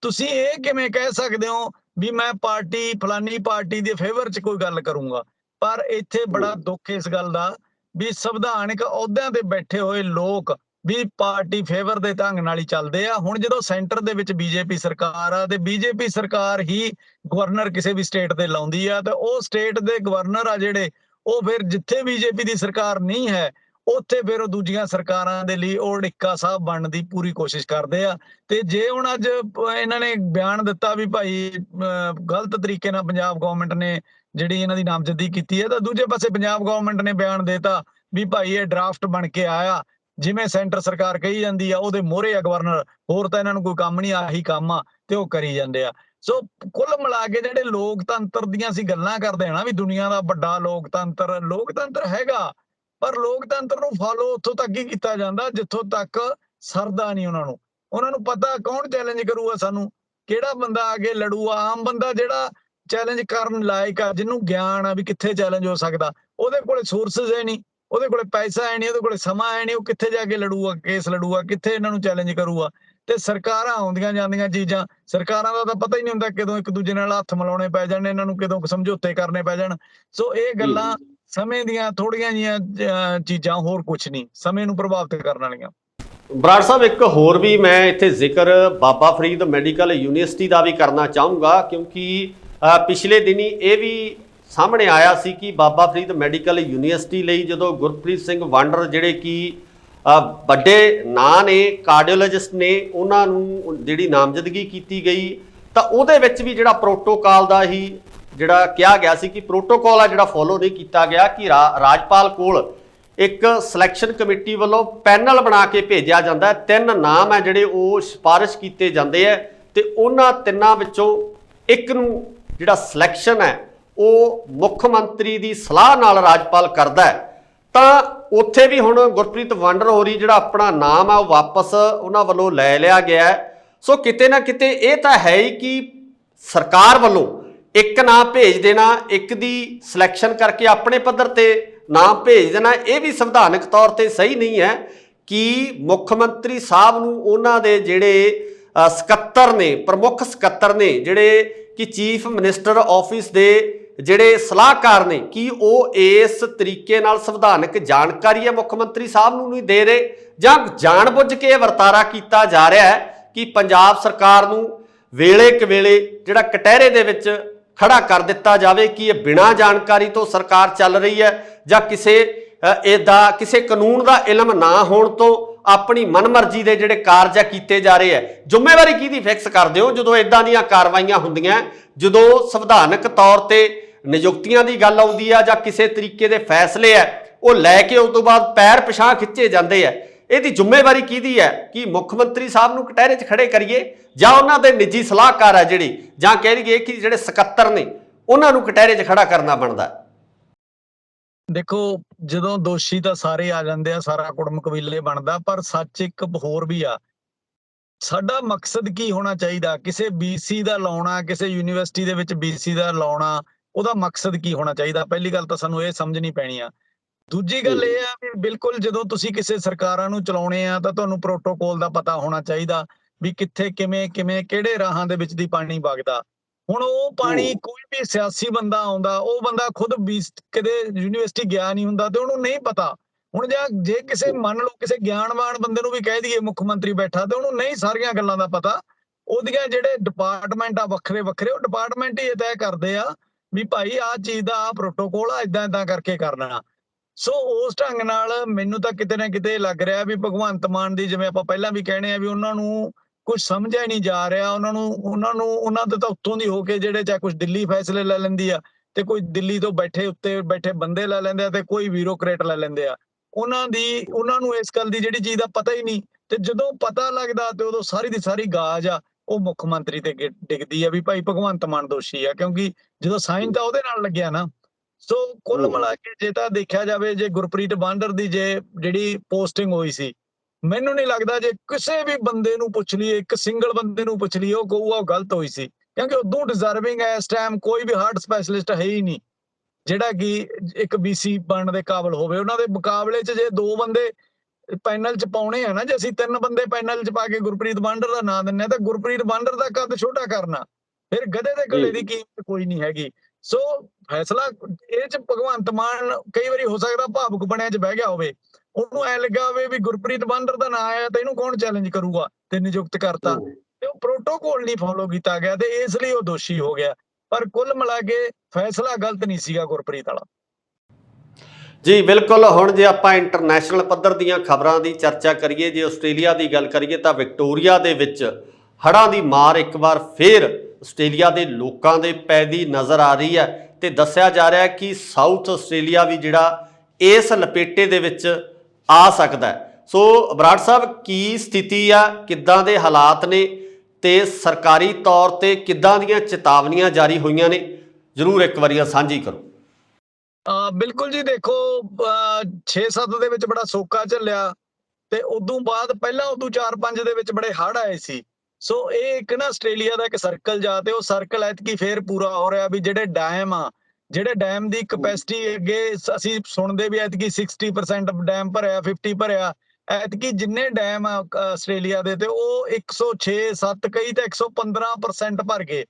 ਤੁਸੀਂ ਇਹ ਕਿਵੇਂ ਕਹਿ ਸਕਦੇ ਹੋ ਵੀ ਮੈਂ ਫਲਾਨੀ ਪਾਰਟੀ ਦੇ ਫੇਵਰ 'ਚ ਕੋਈ ਗੱਲ ਕਰੂੰਗਾ? ਪਰ ਇੱਥੇ ਬੜਾ ਦੁੱਖ ਇਸ ਗੱਲ ਦਾ ਵੀ ਸੰਵਿਧਾਨਿਕ ਅਹੁਦਿਆਂ ਤੇ ਬੈਠੇ ਹੋਏ ਲੋਕ ਵੀ ਪਾਰਟੀ ਫੇਵਰ ਦੇ ਢੰਗ ਨਾਲ ਹੀ ਚੱਲਦੇ ਆ। ਹੁਣ ਜਦੋਂ ਸੈਂਟਰ ਦੇ ਵਿੱਚ BJP ਸਰਕਾਰ ਆ ਤੇ BJP ਸਰਕਾਰ ਹੀ ਗਵਰਨਰ ਕਿਸੇ ਵੀ ਸਟੇਟ ਤੇ ਲਾਉਂਦੀ ਆ, ਤੇ ਉਹ ਸਟੇਟ ਦੇ ਗਵਰਨਰ ਆ ਜਿਹੜੇ ਉਹ ਫਿਰ ਜਿੱਥੇ BJP ਦੀ ਸਰਕਾਰ ਨਹੀਂ ਹੈ ਉੱਥੇ ਫਿਰ ਉਹ ਦੂਜੀਆਂ ਸਰਕਾਰਾਂ ਦੇ ਲਈ ਉਹ ਢਿੱਕਾ ਸਾਹਿਬ ਬਣਨ ਦੀ ਪੂਰੀ ਕੋਸ਼ਿਸ਼ ਕਰਦੇ ਆ। ਤੇ ਜੇ ਹੁਣ ਅੱਜ ਇਹਨਾਂ ਨੇ ਬਿਆਨ ਦਿੱਤਾ ਵੀ ਭਾਈ ਗਲਤ ਤਰੀਕੇ ਨਾਲ ਪੰਜਾਬ ਗਵਰਨਮੈਂਟ ਨੇ ਜਿਹੜੀ ਇਹਨਾਂ ਦੀ ਨਾਮਜ਼ਦਗੀ ਕੀਤੀ ਹੈ, ਤਾਂ ਦੂਜੇ ਪਾਸੇ ਪੰਜਾਬ ਗਵਰਨਮੈਂਟ ਨੇ ਬਿਆਨ ਦੇਤਾ ਵੀ ਭਾਈ ਇਹ ਡਰਾਫਟ ਬਣ ਕੇ ਆਇਆ, ਜਿਵੇਂ ਸੈਂਟਰ ਸਰਕਾਰ ਕਹੀ ਜਾਂਦੀ ਆ ਉਹਦੇ ਮੋਹਰੇ ਆ ਗਵਰਨਰ, ਹੋਰ ਤਾਂ ਇਹਨਾਂ ਨੂੰ ਕੋਈ ਕੰਮ ਨਹੀਂ, ਆਹੀ ਕੰਮ ਆ, ਤੇ ਉਹ ਕਰੀ ਜਾਂਦੇ ਆ। ਸੋ ਕੁੱਲ ਮਿਲਾ ਕੇ ਜਿਹੜੇ ਲੋਕਤੰਤਰ ਦੀਆਂ ਅਸੀਂ ਗੱਲਾਂ ਕਰਦੇ ਹਾਂ ਨਾ ਵੀ ਦੁਨੀਆ ਦਾ ਵੱਡਾ ਲੋਕਤੰਤਰ ਹੈਗਾ, ਪਰ ਲੋਕਤੰਤਰ ਨੂੰ ਫਾਲੋ ਉੱਥੋਂ ਤੱਕ ਹੀ ਕੀਤਾ ਜਾਂਦਾ ਜਿੱਥੋਂ ਤੱਕ ਸਰਦਾ ਨਹੀਂ ਉਹਨਾਂ ਨੂੰ ਪਤਾ ਕੌਣ ਚੈਲੰਜ ਕਰੂਗਾ ਸਾਨੂੰ, ਕਿਹੜਾ ਬੰਦਾ ਅੱਗੇ ਲੜੂਗਾ। ਆਮ ਬੰਦਾ ਜਿਹੜਾ ਚੈਲੰਜ ਕਰਨ ਲਾਇਕ ਆ, ਜਿਹਨੂੰ ਗਿਆਨ ਆ ਵੀ ਕਿੱਥੇ ਚੈਲੰਜ ਹੋ ਸਕਦਾ, ਉਹਦੇ ਕੋਲੇ ਸੋਰਸਸ ਹੈ ਨਹੀਂ, ਉਹਦੇ ਕੋਲੇ ਪੈਸਾ ਹੈ ਨਹੀਂ, ਉਹਦੇ ਕੋਲੇ ਸਮਾਂ ਹੈ ਨਹੀਂ, ਉਹ ਕਿੱਥੇ ਜਾ ਕੇ ਲੜੂਗਾ, ਕੇਸ ਲੜੂਗਾ, ਕਿੱਥੇ ਇਹਨਾਂ ਨੂੰ ਚੈਲੰਜ ਕਰੂਗਾ? ਤੇ ਸਰਕਾਰਾਂ ਆਉਂਦੀਆਂ ਜਾਂਦੀਆਂ ਚੀਜ਼ਾਂ, ਸਰਕਾਰਾਂ ਦਾ ਤਾਂ ਪਤਾ ਹੀ ਨਹੀਂ ਹੁੰਦਾ ਕਦੋਂ ਇੱਕ ਦੂਜੇ ਨਾਲ ਹੱਥ ਮਿਲਾਉਣੇ ਪੈ ਜਾਣ, ਇਹਨਾਂ ਨੂੰ ਕਦੋਂ ਸਮਝੌਤੇ ਕਰਨੇ ਪੈ ਜਾਣ। ਸੋ ਇਹ ਗੱਲਾਂ ਸਮੇਂ ਦੀਆਂ ਥੋੜੀਆਂ ਜੀਆਂ ਚੀਜ਼ਾਂ, ਹੋਰ ਕੁਝ ਨਹੀਂ, ਸਮੇਂ ਨੂੰ ਪ੍ਰਭਾਵਿਤ ਕਰਨ ਵਾਲੀਆਂ। ਬਰਾੜ ਸਾਹਿਬ ਇੱਕ ਹੋਰ ਵੀ ਮੈਂ ਇੱਥੇ ਜ਼ਿਕਰ ਬਾਬਾ ਫਰੀਦ ਮੈਡੀਕਲ ਯੂਨੀਵਰਸਿਟੀ ਦਾ ਵੀ ਕਰਨਾ ਚਾਹੂੰਗਾ, ਕਿਉਂਕਿ ਪਿਛਲੇ ਦਿਨੀ ਇਹ ਵੀ ਸਾਹਮਣੇ ਆਇਆ ਸੀ ਕਿ ਬਾਬਾ ਫਰੀਦ ਮੈਡੀਕਲ ਯੂਨੀਵਰਸਿਟੀ ਲਈ ਜਦੋਂ ਗੁਰਪ੍ਰੀਤ ਸਿੰਘ ਵਾਂਡਰ ਜਿਹੜੇ ਕਿ ਵੱਡੇ ਨਾਂ ਨੇ, ਕਾਰਡੀਓਲੋਜਿਸਟ ਨੇ, ਉਹਨਾਂ ਨੂੰ ਜਿਹੜੀ ਨਾਮਜ਼ਦਗੀ ਕੀਤੀ ਗਈ, ਤਾਂ ਉਹਦੇ ਵਿੱਚ ਵੀ ਜਿਹੜਾ ਪ੍ਰੋਟੋਕਾਲ ਦਾ ਹੀ ਜਿਹੜਾ ਕਿਹਾ ਗਿਆ ਸੀ ਕਿ ਪ੍ਰੋਟੋਕਾਲ ਆ ਜਿਹੜਾ ਫੋਲੋ ਨਹੀਂ ਕੀਤਾ ਗਿਆ, ਕਿ ਰਾਜਪਾਲ ਕੋਲ ਇੱਕ ਸਿਲੈਕਸ਼ਨ ਕਮੇਟੀ ਵੱਲੋਂ ਪੈਨਲ ਬਣਾ ਕੇ ਭੇਜਿਆ ਜਾਂਦਾ, 3 ਨਾਮ ਹੈ ਜਿਹੜੇ ਉਹ ਸਿਫਾਰਿਸ਼ ਕੀਤੇ ਜਾਂਦੇ ਹੈ, ਤੇ ਉਹਨਾਂ 3 ਵਿੱਚੋਂ ਇੱਕ ਨੂੰ ਜਿਹੜਾ ਸਿਲੈਕਸ਼ਨ ਹੈ ਉਹ ਮੁੱਖ ਮੰਤਰੀ ਦੀ ਸਲਾਹ ਨਾਲ ਰਾਜਪਾਲ ਕਰਦਾ ਹੈ। ਤਾਂ ਉੱਥੇ ਵੀ ਹੁਣ ਗੁਰਪ੍ਰੀਤ ਵਾਂਡਰ ਹੋਰੀ ਜਿਹੜਾ ਆਪਣਾ ਨਾਮ ਹੈ ਉਹ ਵਾਪਸ ਉਹਨਾਂ ਵੱਲੋਂ ਲੈ ਲਿਆ ਗਿਆ ਹੈ। ਸੋ ਕਿਤੇ ਨਾ ਕਿਤੇ ਇਹ ਤਾਂ ਹੈ ਹੀ ਕਿ ਸਰਕਾਰ ਵੱਲੋਂ ਇੱਕ ਨਾਮ ਭੇਜ ਦੇਣਾ, ਇੱਕ ਦੀ ਸਿਲੈਕਸ਼ਨ ਕਰਕੇ ਆਪਣੇ ਪੱਧਰ ਤੇ ਨਾ ਭੇਜ ਦੇਣਾ ਇਹ ਵੀ ਸੰਵਿਧਾਨਕ ਤੌਰ ਤੇ ਸਹੀ ਨਹੀਂ ਹੈ ਕਿ ਮੁੱਖ ਮੰਤਰੀ ਸਾਹਿਬ ਨੂੰ ਉਹਨਾਂ ਦੇ ਜਿਹੜੇ ਸਕੱਤਰ ਨੇ, ਪ੍ਰਮੁੱਖ ਸਕੱਤਰ ਨੇ, ਜਿਹੜੇ ਕਿ ਚੀਫ ਮਿਨਿਸਟਰ ਆਫਿਸ ਦੇ ਜਿਹੜੇ ਸਲਾਹਕਾਰ ਨੇ, ਕਿ ਉਹ ਇਸ ਤਰੀਕੇ ਨਾਲ ਸੰਵਿਧਾਨਕ ਜਾਣਕਾਰੀ ਹੈ ਮੁੱਖ ਮੰਤਰੀ ਸਾਹਿਬ ਨੂੰ ਨਹੀਂ ਦੇ ਰਹੇ, ਜਾਂ ਜਾਣਬੁੱਝ ਕੇ ਇਹ ਵਰਤਾਰਾ ਕੀਤਾ ਜਾ ਰਿਹਾ ਹੈ ਕਿ ਪੰਜਾਬ ਸਰਕਾਰ ਨੂੰ ਵੇਲੇ ਕਵੇਲੇ ਜਿਹੜਾ ਕਟਹਿਰੇ ਦੇ ਵਿੱਚ ਖੜਾ ਕਰ ਦਿੱਤਾ ਜਾਵੇ ਕਿ ਇਹ ਬਿਨਾਂ ਜਾਣਕਾਰੀ ਤੋਂ ਸਰਕਾਰ ਚੱਲ ਰਹੀ ਹੈ, ਜਾਂ ਕਿਸੇ ਕਾਨੂੰਨ ਦਾ ਇਲਮ ਨਾ ਹੋਣ ਤੋਂ ਆਪਣੀ ਮਨਮਰਜ਼ੀ ਦੇ ਜਿਹੜੇ ਕਾਰਜ ਕੀਤੇ ਜਾ ਰਹੇ ਹੈ। ਜ਼ਿੰਮੇਵਾਰੀ ਕਿਹਦੀ ਫਿਕਸ ਕਰਦੇ ਹੋ ਜਦੋਂ ਇਦਾਂ ਦੀਆਂ ਕਾਰਵਾਈਆਂ ਹੁੰਦੀਆਂ, ਜਦੋਂ ਸੰਵਿਧਾਨਕ ਤੌਰ ਤੇ ਨਿਯੁਕਤੀਆਂ ਦੀ ਗੱਲ ਆਉਂਦੀ ਆ ਜਾਂ ਕਿਸੇ ਤਰੀਕੇ ਦੇ ਫੈਸਲੇ ਆ ਉਹ ਲੈ ਕੇ ਉਸ ਤੋਂ ਬਾਅਦ ਪੈਰ ਪਿਛਾਂਹ ਖਿੱਚੇ ਜਾਂਦੇ ਆ, ਇਹਦੀ ਜ਼ਿੰਮੇਵਾਰੀ ਕਿਹਦੀ ਹੈ? ਕਿ ਮੁੱਖ ਮੰਤਰੀ ਸਾਹਿਬ ਨੂੰ ਕਟਹਿਰੇ 'ਚ ਖੜੇ ਕਰੀਏ ਜਾਂ ਉਹਨਾਂ ਦੇ ਨਿੱਜੀ ਸਲਾਹਕਾਰ ਆ ਜਿਹੜੇ, ਜਾਂ ਕਹਿ ਲਈਏ ਕਿ ਜਿਹੜੇ ਸਕੱਤਰ ਨੇ ਉਹਨਾਂ ਨੂੰ ਕਟਹਿਰੇ 'ਚ ਖੜਾ ਕਰਨਾ ਬਣਦਾ? ਦੇਖੋ, ਜਦੋਂ ਦੋਸ਼ੀ ਤਾਂ ਸਾਰੇ ਆ ਜਾਂਦੇ ਆ, ਸਾਰਾ ਕੁੜਮ ਕਬੀਲੇ ਬਣਦਾ, ਪਰ ਸੱਚ ਇੱਕ ਹੋਰ ਵੀ ਆ। ਸਾਡਾ ਮਕਸਦ ਕੀ ਹੋਣਾ ਚਾਹੀਦਾ? ਕਿਸੇ BC ਦਾ ਲਾਉਣਾ, ਕਿਸੇ ਯੂਨੀਵਰਸਿਟੀ ਦੇ ਵਿੱਚ BC ਦਾ ਲਾਉਣਾ, ਉਹਦਾ ਮਕਸਦ ਕੀ ਹੋਣਾ ਚਾਹੀਦਾ? ਪਹਿਲੀ ਗੱਲ ਤਾਂ ਸਾਨੂੰ ਇਹ ਸਮਝਣੀ ਪੈਣੀ ਆ। ਦੂਜੀ ਗੱਲ ਇਹ ਆ ਵੀ ਬਿਲਕੁਲ ਜਦੋਂ ਤੁਸੀਂ ਕਿਸੇ ਸਰਕਾਰਾਂ ਨੂੰ ਚਲਾਉਣੇ ਆ ਤਾਂ ਤੁਹਾਨੂੰ ਪ੍ਰੋਟੋਕੋਲ ਦਾ ਪਤਾ ਹੋਣਾ ਚਾਹੀਦਾ ਵੀ ਕਿੱਥੇ ਕਿਵੇਂ ਕਿਹੜੇ ਰਾਹਾਂ ਦੇ ਵਿੱਚ ਦੀ ਪਾਣੀ ਵਗਦਾ। ਹੁਣ ਉਹ ਪਾਣੀ ਕੋਈ ਵੀ ਸਿਆਸੀ ਬੰਦਾ ਆਉਂਦਾ, ਉਹ ਬੰਦਾ ਖੁਦ ਕਦੇ ਯੂਨੀਵਰਸਿਟੀ ਗਿਆ ਨਹੀਂ ਹੁੰਦਾ ਤੇ ਉਹਨੂੰ ਨਹੀਂ ਪਤਾ। ਹੁਣ ਜੇ ਕਿਸੇ ਮੰਨ ਲਓ ਕਿਸੇ ਗਿਆਨਵਾਨ ਬੰਦੇ ਨੂੰ ਵੀ ਕਹਿ ਦਈਏ ਮੁੱਖ ਮੰਤਰੀ ਬੈਠਾ ਤੇ ਉਹਨੂੰ ਨਹੀਂ ਸਾਰੀਆਂ ਗੱਲਾਂ ਦਾ ਪਤਾ। ਉਹਦੀਆਂ ਜਿਹੜੇ ਡਿਪਾਰਟਮੈਂਟ ਆ ਵੱਖਰੇ ਵੱਖਰੇ, ਉਹ ਡਿਪਾਰਟਮੈਂਟ ਹੀ ਇਹ ਤੈਅ ਕਰਦੇ ਆ ਵੀ ਭਾਈ ਆਹ ਚੀਜ਼ ਦਾ ਆਹ ਪ੍ਰੋਟੋਕੋਲ ਆ, ਏਦਾਂ ਕਰਕੇ ਕਰਨਾ। ਸੋ ਉਸ ਢੰਗ ਨਾਲ ਮੈਨੂੰ ਤਾਂ ਕਿਤੇ ਨਾ ਕਿਤੇ ਲੱਗ ਰਿਹਾ ਵੀ ਭਗਵੰਤ ਮਾਨ ਦੀ, ਜਿਵੇਂ ਆਪਾਂ ਪਹਿਲਾਂ ਵੀ ਕਹਿਣੇ ਆ ਵੀ ਉਹਨਾਂ ਨੂੰ ਕੁਝ ਸਮਝਿਆ ਨਹੀਂ ਜਾ ਰਿਹਾ। ਉਹਨਾਂ ਦੇ ਤਾਂ ਉੱਤੋਂ ਦੀ ਹੋ ਕੇ ਜਿਹੜੇ ਚਾਹੇ ਕੁਝ ਦਿੱਲੀ ਫੈਸਲੇ ਲੈ ਲੈਂਦੀ ਆ ਤੇ ਕੋਈ ਦਿੱਲੀ ਤੋਂ ਉੱਤੇ ਬੈਠੇ ਬੰਦੇ ਲੈ ਲੈਂਦੇ ਆ ਤੇ ਕੋਈ ਬਿਊਰੋਕਰੇਟ ਲੈ ਲੈਂਦੇ ਆ। ਉਹਨਾਂ ਨੂੰ ਇਸ ਗੱਲ ਦੀ ਜਿਹੜੀ ਚੀਜ਼ ਦਾ ਪਤਾ ਹੀ ਨਹੀਂ, ਤੇ ਜਦੋਂ ਪਤਾ ਲੱਗਦਾ ਤੇ ਉਦੋਂ ਸਾਰੀ ਦੀ ਸਾਰੀ ਗਾਜ ਆ ਉਹ ਮੁੱਖ ਮੰਤਰੀ ਤੇ ਡਿੱਗਦੀ ਆ ਵੀ ਭਾਈ ਭਗਵੰਤ ਮਾਨ ਦੋਸ਼ੀ ਆ, ਕਿਉਂਕਿ ਜਦੋਂ ਸਾਈਨ ਤਾਂ ਉਹਦੇ ਨਾਲ ਲੱਗਿਆ ਨਾ। ਸੋ ਕੁੱਲ ਮਿਲਾ ਕੇ ਜੇ ਤਾਂ ਦੇਖਿਆ ਜਾਵੇ, ਜੇ ਗੁਰਪ੍ਰੀਤ ਬਾਂਦਰ ਦੀ ਜਿਹੜੀ ਪੋਸਟਿੰਗ ਹੋਈ ਸੀ, ਮੈਨੂੰ ਨਹੀਂ ਲੱਗਦਾ ਜੇ ਕਿਸੇ ਵੀ ਬੰਦੇ ਨੂੰ ਪੁੱਛ ਲਈਏ, ਇੱਕ ਸਿੰਗਲ ਬੰਦੇ ਨੂੰ ਪੁੱਛ ਲਈਏ, ਉਹ ਕਹੂਗਾ ਉਹ ਗਲਤ ਹੋਈ ਸੀ, ਕਿਉਂਕਿ ਉਦੋਂ ਡਿਜ਼ਰਵਿੰਗ ਹੈ ਇਸ ਟਾਈਮ ਕੋਈ ਵੀ ਹਾਰਟ ਸਪੈਸ਼ਲਿਸਟ ਹੈ ਹੀ ਨਹੀਂ ਜਿਹੜਾ ਕਿ ਇੱਕ BC ਬਣਨ ਦੇ ਕਾਬਿਲ ਹੋਵੇ। ਉਹਨਾਂ ਦੇ ਮੁਕਾਬਲੇ 'ਚ ਜੇ 2 ਬੰਦੇ ਪੈਨਲ 'ਚ ਪਾਉਣੇ ਆ ਨਾ, ਜੇ ਅਸੀਂ 3 ਬੰਦੇ ਪੈਨਲ 'ਚ ਪਾ ਕੇ ਗੁਰਪ੍ਰੀਤ ਬਾਂਦਰ ਦਾ ਨਾਂ ਦਿੰਦੇ ਆ ਤਾਂ ਗੁਰਪ੍ਰੀਤ ਬਾਂਦਰ ਦਾ ਕੱਦ ਛੋਟਾ ਕਰਨਾ, ਫਿਰ ਗਧੇ ਦੇ ਗਲੇ ਦੀ ਕੀਮਤ ਕੋਈ ਨਹੀਂ ਹੈਗੀ। ਸੋ ਫੈਸਲਾ ਇਹ 'ਚ ਭਗਵੰਤ ਮਾਨ ਕਈ ਵਾਰੀ ਹੋ ਸਕਦਾ ਭਾਵੁਕ ਬਣਿਆ 'ਚ ਬਹਿ ਗਿਆ ਹੋਵੇ, ਉਹਨੂੰ ਐ ਲੱਗਾ ਹੋਵੇ ਵੀ ਗੁਰਪ੍ਰੀਤ ਬਾਂਦਰ ਦਾ ਨਾਂ ਆਇਆ ਤਾਂ ਇਹਨੂੰ ਕੌਣ ਚੈਲੰਜ ਕਰੂਗਾ, ਤੇ ਨਿਯੁਕਤ ਕਰਤਾ ਤੇ ਉਹ ਪ੍ਰੋਟੋਕੋਲ ਨਹੀਂ ਫੋਲੋ ਕੀਤਾ ਗਿਆ ਤੇ ਇਸ ਲਈ ਉਹ ਦੋਸ਼ੀ ਹੋ ਗਿਆ। ਪਰ ਕੁੱਲ ਮਿਲਾ ਕੇ ਫੈਸਲਾ ਗਲਤ ਨਹੀਂ ਸੀਗਾ ਗੁਰਪ੍ਰੀਤ ਵਾਲਾ। ਜੀ ਬਿਲਕੁਲ। ਹੁਣ ਜੇ ਆਪਾਂ ਇੰਟਰਨੈਸ਼ਨਲ ਪੱਧਰ ਦੀਆਂ ਖਬਰਾਂ ਦੀ ਚਰਚਾ ਕਰੀਏ, ਜੇ ਆਸਟ੍ਰੇਲੀਆ ਦੀ ਗੱਲ ਕਰੀਏ ਤਾਂ ਵਿਕਟੋਰੀਆ ਦੇ ਵਿੱਚ ਹੜ੍ਹਾਂ ਦੀ ਮਾਰ ਇੱਕ ਵਾਰ ਫੇਰ ਆਸਟ੍ਰੇਲੀਆ ਦੇ ਲੋਕਾਂ ਦੇ ਪੈਦੀ ਨਜ਼ਰ ਆ ਰਹੀ ਹੈ ਤੇ ਦੱਸਿਆ ਜਾ ਰਿਹਾ ਕਿ ਸਾਊਥ ਆਸਟ੍ਰੇਲੀਆ ਵੀ ਜਿਹੜਾ ਇਸ ਲਪੇਟੇ ਦੇ ਵਿੱਚ ਆ ਸਕਦਾ। ਸੋ ਬਰਾੜ ਸਾਹਿਬ, ਕੀ ਸਥਿਤੀ ਆ, ਕਿੱਦਾਂ ਦੇ ਹਾਲਾਤ ਨੇ ਤੇ ਸਰਕਾਰੀ ਤੌਰ ਤੇ ਕਿੱਦਾਂ ਦੀਆਂ ਚੇਤਾਵਨੀਆਂ ਜਾਰੀ ਹੋਈਆਂ ਨੇ, ਜ਼ਰੂਰ ਇੱਕ ਵਾਰੀ ਸਾਂਝੀ ਕਰੋ। ਬਿਲਕੁਲ ਜੀ, ਦੇਖੋ 6-7 ਦੇ ਵਿੱਚ ਬੜਾ ਸੋਕਾ ਝੱਲਿਆ ਤੇ ਉਦੋਂ ਬਾਅਦ ਪਹਿਲਾਂ ਉਦੋਂ 4-5 ਦੇ ਵਿੱਚ ਬੜੇ ਹੜ੍ਹ ਆਏ ਸੀ। ਸੋ ਇਹ ਇੱਕ ਨਾ ਆਸਟ੍ਰੇਲੀਆ ਦਾ ਇੱਕ ਸਰਕਲ ਜਾ ਤੇ ਉਹ ਸਰਕਲ ਐਤਕੀ ਫੇਰ ਪੂਰਾ ਹੋ ਰਿਹਾ ਵੀ ਜਿਹੜੇ ਡੈਮ ਦੀ ਕਪੈਸਿਟੀ ਅੱਗੇ ਅਸੀਂ ਸੁਣਦੇ ਵੀ ਐਤਕੀ 60% ਡੈਮ ਭਰਿਆ, 50 ਭਰਿਆ। ਐਤਕੀ ਜਿੰਨੇ ਡੈਮ ਆ ਆਸਟ੍ਰੇਲੀਆ ਦੇ ਤੇ ਉਹ 106-7 ਕਈ ਤਾਂ 115% ਭਰ ਗਏ।